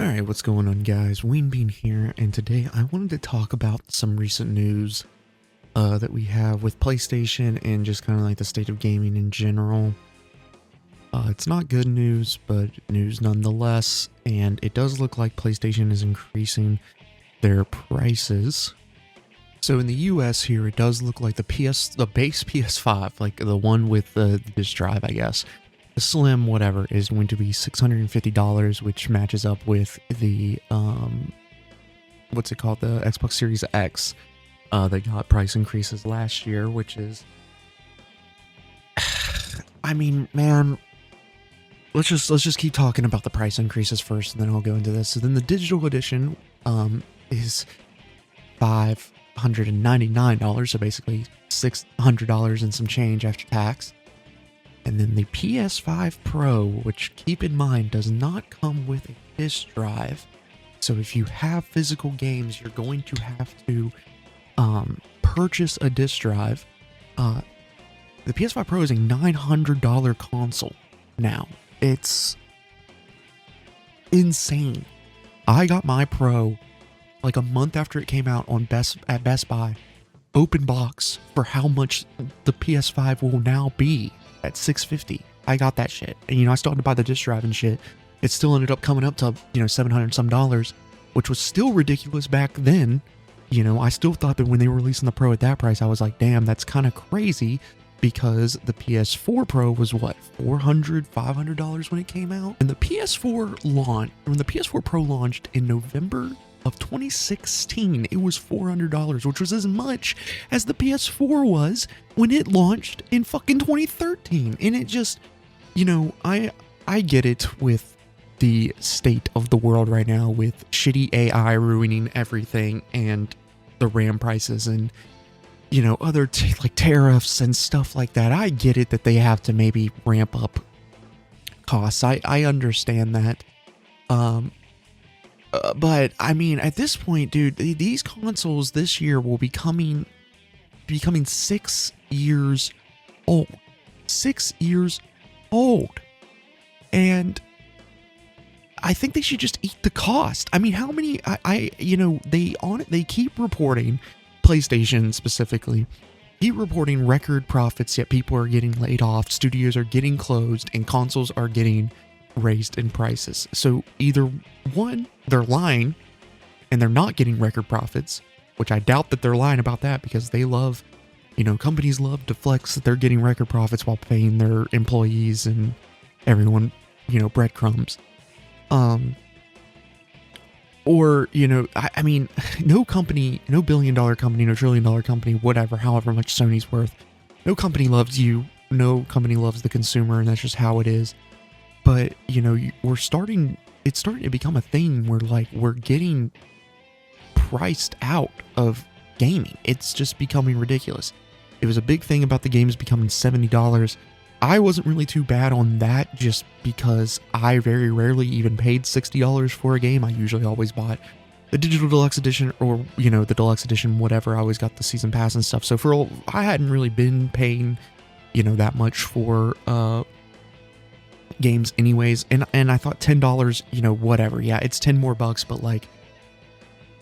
Alright, what's going on, guys? Weenbean here, and today I wanted to talk about some recent news that we have with PlayStation and just kind of like the state of gaming in general. It's not good news, but news nonetheless, and it does look like PlayStation is increasing their prices. So in the US here, it does look like the base PS5, like the one with the disk drive, I guess. The Slim, whatever, is going to be $650, which matches up with the, what's it called? The Xbox Series X, that got price increases last year, which is, I mean, man, let's just keep talking about the price increases first, and then I'll go into this. So then the digital edition, is $599, so basically $600 and some change after tax. And then the PS5 Pro, which keep in mind does not come with a disk drive. So if you have physical games, you're going to have to purchase a disk drive. The PS5 Pro is a $900 console now. It's insane. I got my Pro like a month after it came out on at Best Buy, open box, for how much the PS5 will now be. At $650, I got that shit, and I still had to buy the disk drive and shit. It still ended up coming up to $700 some, which was still ridiculous back then. I still thought that when they were releasing the Pro at that price, I was like, damn, that's kind of crazy, because the PS4 Pro was what, $400-$500 when it came out, and the PS4 Pro launched in November of 2016, it was $400, which was as much as the PS4 was when it launched in fucking 2013. And it just, I get it with the state of the world right now, with shitty AI ruining everything, and the RAM prices, and other like tariffs and stuff like that. I get it that they have to maybe ramp up costs. I understand that. But I mean, at this point, dude, these consoles this year will be becoming 6 years old. 6 years old. And I think they should just eat the cost. I mean, how many they keep reporting, PlayStation specifically, keep reporting record profits, yet people are getting laid off, studios are getting closed, and consoles are getting raised in prices. So either one, they're lying and they're not getting record profits, which I doubt that they're lying about that, because they love, companies love to flex that they're getting record profits while paying their employees and everyone, breadcrumbs. Or, I mean, no company, no billion-dollar company, no trillion-dollar company, whatever, however much Sony's worth, no company loves you, no company loves the consumer, and that's just how it is. But, it's starting to become a thing where, like, we're getting priced out of gaming. It's just becoming ridiculous. It was a big thing about the games becoming $70. I wasn't really too bad on that, just because I very rarely even paid $60 for a game. I usually always bought the digital deluxe edition, or, the deluxe edition, whatever. I always got the season pass and stuff. So I hadn't really been paying, that much for, games anyways, and I thought $10, whatever, yeah, it's 10 more bucks, but like,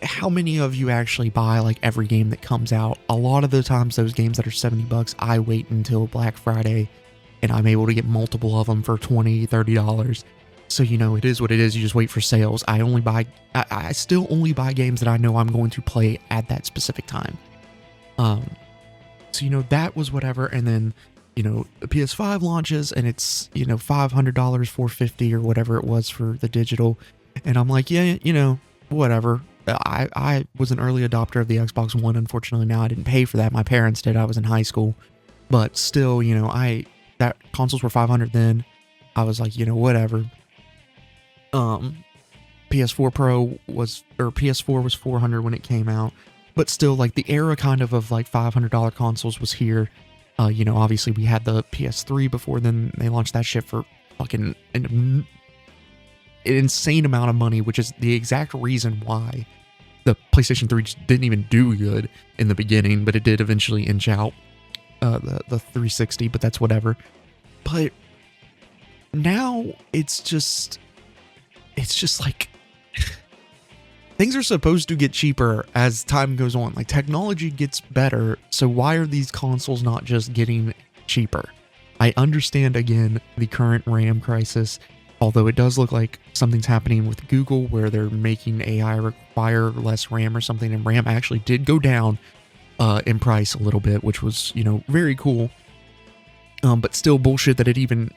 how many of you actually buy like every game that comes out? A lot of the times those games that are 70 bucks, I wait until Black Friday and I'm able to get multiple of them for $20-$30. So it is what it is. You just wait for sales. I still only buy games that I know I'm going to play at that specific time. So that was whatever. And then the PS5 launches, and it's, $500, $450 or whatever it was for the digital. And I'm like, yeah, whatever. I was an early adopter of the Xbox One. Unfortunately, now I didn't pay for that. My parents did. I was in high school. But still, that consoles were $500 then. I was like, whatever. PS4 Pro PS4 was $400 when it came out. But still, like, the era kind of like $500 consoles was here. Obviously we had the PS3 before then. They launched that shit for fucking an insane amount of money, which is the exact reason why the PlayStation 3 just didn't even do good in the beginning, but it did eventually inch out the 360, but that's whatever. But now it's just like things are supposed to get cheaper as time goes on. Like, technology gets better, so why are these consoles not just getting cheaper? I understand, again, the current RAM crisis, although it does look like something's happening with Google where they're making AI require less RAM or something, and RAM actually did go down in price a little bit, which was, very cool. But still bullshit that it even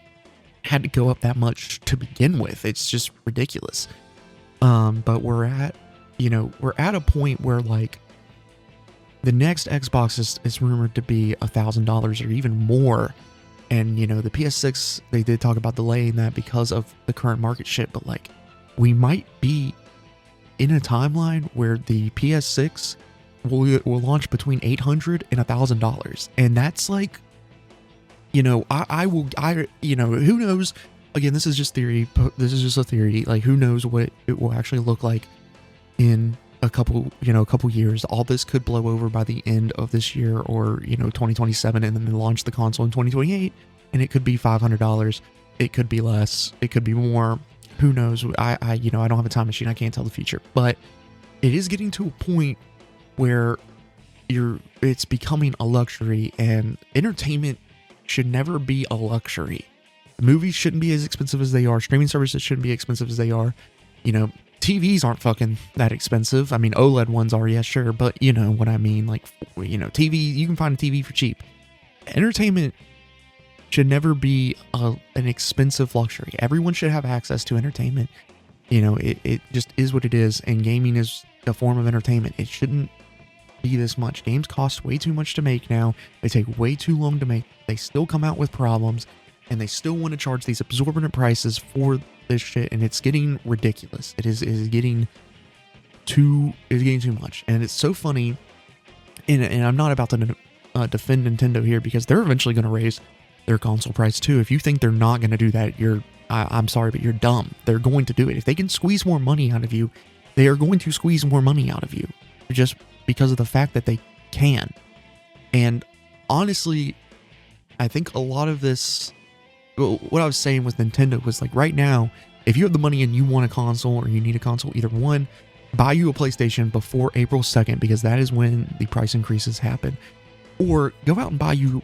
had to go up that much to begin with. It's just ridiculous. But we're at a point where, like, the next Xbox is rumored to be $1,000 or even more. And, the PS6, they did talk about delaying that because of the current market shit. But, like, we might be in a timeline where the PS6 will launch between $800 and $1,000. And that's like, who knows? Again, this is just theory. This is just a theory. Like, who knows what it will actually look like in a couple years. All this could blow over by the end of this year, or 2027, and then they launch the console in 2028, and it could be $500. It could be less. It could be more. Who knows? I don't have a time machine. I can't tell the future, but it is getting to a point where it's becoming a luxury, and entertainment should never be a luxury. Movies shouldn't be as expensive as they are. Streaming services shouldn't be expensive as they are. TVs aren't fucking that expensive. I mean, OLED ones are, yeah, sure, but you know what I mean. Like, TV, you can find a TV for cheap. Entertainment should never be an expensive luxury. Everyone should have access to entertainment. It just is what it is, and gaming is a form of entertainment. It shouldn't be this much. Games cost way too much to make now. They take way too long to make. They still come out with problems, and they still want to charge these exorbitant prices for this shit, and it's getting ridiculous. It is getting too much, and it's so funny. And I'm not about to defend Nintendo here, because they're eventually going to raise their console price too. If you think they're not going to do that, I'm sorry, but you're dumb. They're going to do it. If they can squeeze more money out of you, they are going to squeeze more money out of you, just because of the fact that they can. And honestly, I think a lot of this, what I was saying with Nintendo was, like, right now, if you have the money and you want a console or you need a console, either one, buy you a PlayStation before April 2nd, because that is when the price increases happen, or go out and buy you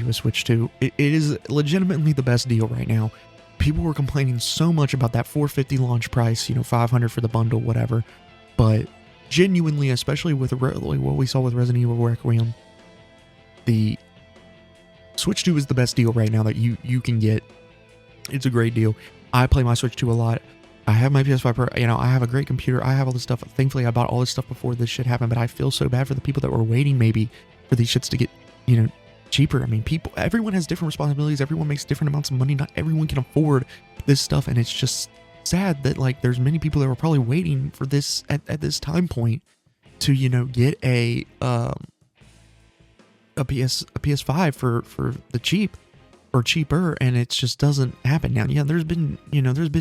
a Switch 2. It is legitimately the best deal right now. People were complaining so much about that $450 launch price, $500 for the bundle, whatever. But genuinely, especially with what we saw with Resident Evil Requiem, the Switch 2 is the best deal right now that you can get. It's a great deal. I play my Switch 2 a lot. I have my PS5 Pro. I have a great computer. I have all this stuff. Thankfully, I bought all this stuff before this shit happened, but I feel so bad for the people that were waiting maybe for these shits to get, cheaper. I mean, everyone has different responsibilities. Everyone makes different amounts of money. Not everyone can afford this stuff, and it's just sad that, like, there's many people that were probably waiting for this at this time point to, get a PS5 for the cheap or cheaper, and it just doesn't happen now. Yeah, there's been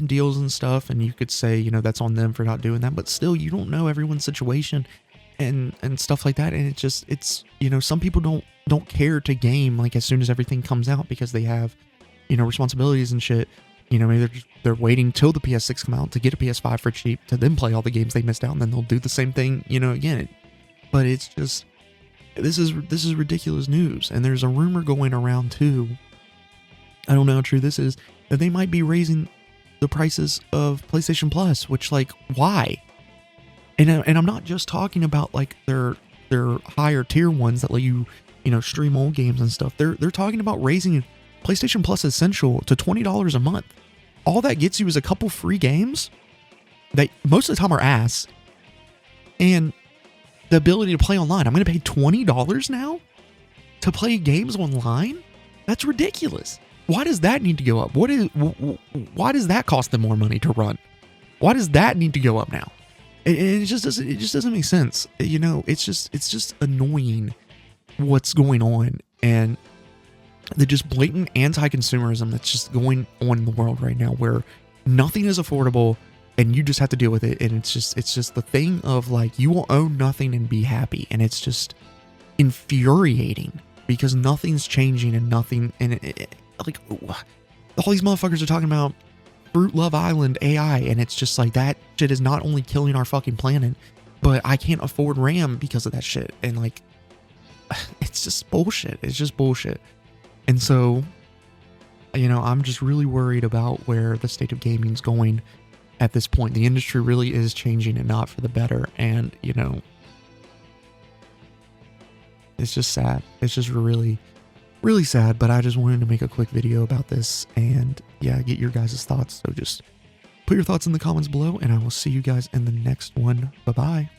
deals and stuff, and you could say, that's on them for not doing that, but still, you don't know everyone's situation and stuff like that. And it's some people don't care to game, like, as soon as everything comes out, because they have, responsibilities and shit. Maybe they're waiting till the PS6 come out to get a PS5 for cheap to then play all the games they missed out, and then they'll do the same thing, again. But it's just, this is ridiculous news. And there's a rumor going around too, I don't know how true this is, that they might be raising the prices of PlayStation Plus, which, like, why? And I'm not just talking about, like, their higher tier ones that let you, stream old games and stuff. They're talking about raising PlayStation Plus Essential to $20 a month. All that gets you is a couple free games that most of the time are ass, and the ability to play online. I'm going to pay $20 now to play games online? That's ridiculous. Why does that need to go up? Why does that cost them more money to run? Why does that need to go up now? It just doesn't make sense. It's just annoying what's going on, and the just blatant anti-consumerism that's just going on in the world right now, where nothing is affordable and you just have to deal with it. And it's just the thing of, like, you will own nothing and be happy, and it's just infuriating because nothing's changing, and nothing, and like, all these motherfuckers are talking about Fruit Love Island AI, and it's just like that shit is not only killing our fucking planet, but I can't afford RAM because of that shit. And like, it's just bullshit. It's just bullshit. And so, you know, I'm just really worried about where the state of gaming's going at this point. The industry really is changing and not for the better. And, you know, it's just sad. It's just really, really sad. But I just wanted to make a quick video about this and, yeah, get your guys' thoughts. So just put your thoughts in the comments below, and I will see you guys in the next one. Bye-bye.